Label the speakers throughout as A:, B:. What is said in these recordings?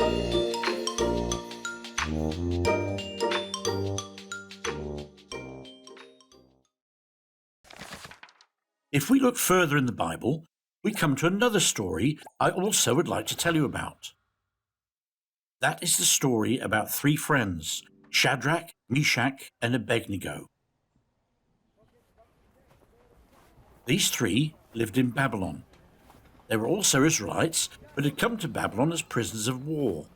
A: If we look further in the Bible, we come to another story I also would like to tell you about. That is the story about three friends, Shadrach, Meshach and Abednego. These three lived in Babylon. They were also Israelites, but had come to Babylon as prisoners of war.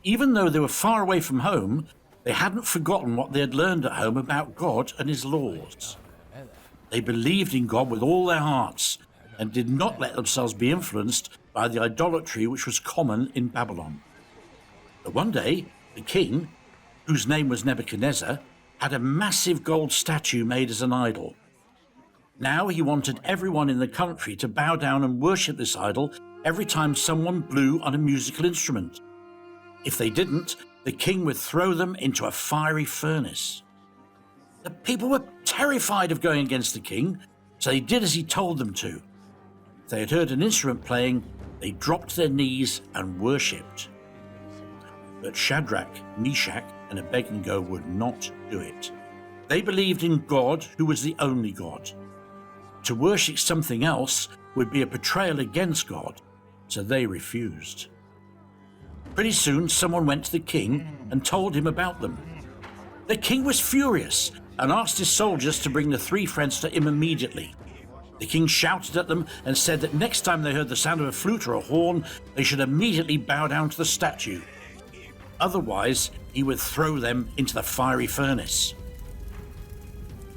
A: Even though they were far away from home, they hadn't forgotten what they had learned at home about God and his laws. They believed in God with all their hearts and did not let themselves be influenced by the idolatry which was common in Babylon. But one day, the king, whose name was Nebuchadnezzar, had a massive gold statue made as an idol. Now he wanted everyone in the country to bow down and worship this idol every time someone blew on a musical instrument. If they didn't, the king would throw them into a fiery furnace. The people were terrified of going against the king, so they did as he told them to. If they had heard an instrument playing, they dropped to their knees and worshipped. But Shadrach, Meshach, and Abednego would not do it. They believed in God, who was the only God. To worship something else would be a betrayal against God, so they refused. Pretty soon, someone went to the king and told him about them. The king was furious and asked his soldiers to bring the three friends to him immediately. The king shouted at them and said that next time they heard the sound of a flute or a horn, they should immediately bow down to the statue. Otherwise, he would throw them into the fiery furnace.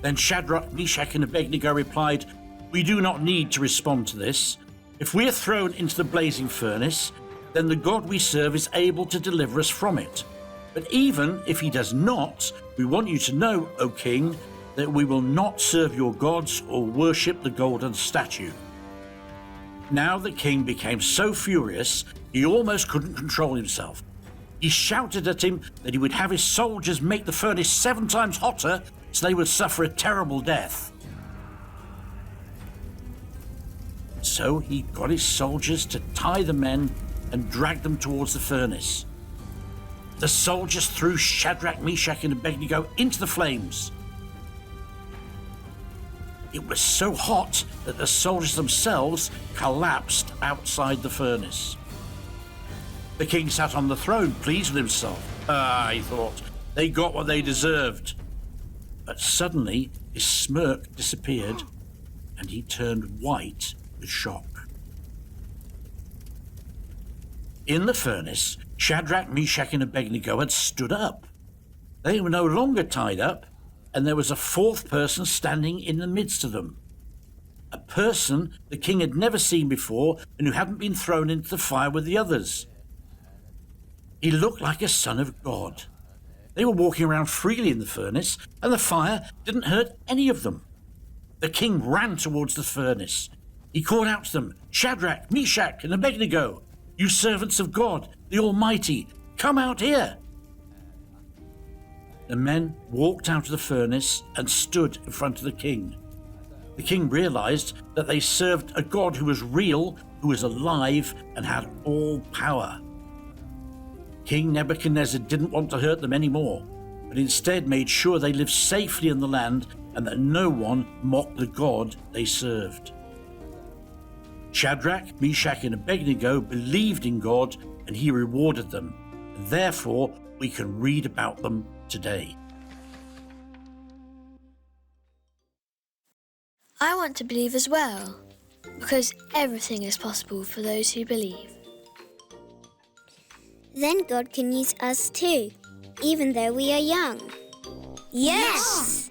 A: Then Shadrach, Meshach, and Abednego replied, "We do not need to respond to this. If we are thrown into the blazing furnace, then the God we serve is able to deliver us from it. But even if he does not, we want you to know, O king, that we will not serve your gods or worship the golden statue." Now the king became so furious, he almost couldn't control himself. He shouted at him that he would have his soldiers make the furnace 7 times hotter so they would suffer a terrible death. So he got his soldiers to tie the men and drag them towards the furnace. The soldiers threw Shadrach, Meshach, and Abednego into the flames. It was so hot that the soldiers themselves collapsed outside the furnace. The king sat on the throne, pleased with himself. He thought, they got what they deserved. But suddenly his smirk disappeared and he turned white with shock. In the furnace, Shadrach, Meshach, and Abednego had stood up. They were no longer tied up, and there was a fourth person standing in the midst of them. A person the king had never seen before and who hadn't been thrown into the fire with the others. He looked like a son of God. They were walking around freely in the furnace, and the fire didn't hurt any of them. The king ran towards the furnace. He called out to them, "Shadrach, Meshach, and Abednego, you servants of God, the Almighty, come out here." The men walked out of the furnace and stood in front of the king. The king realized that they served a God who was real, who was alive, and had all power. King Nebuchadnezzar didn't want to hurt them anymore, but instead made sure they lived safely in the land and that no one mocked the God they served. Shadrach, Meshach, and Abednego believed in God, and he rewarded them. Therefore, we can read about them today.
B: I want to believe as well, because everything is possible for those who believe.
C: Then God can use us too, even though we are young.
D: Yes!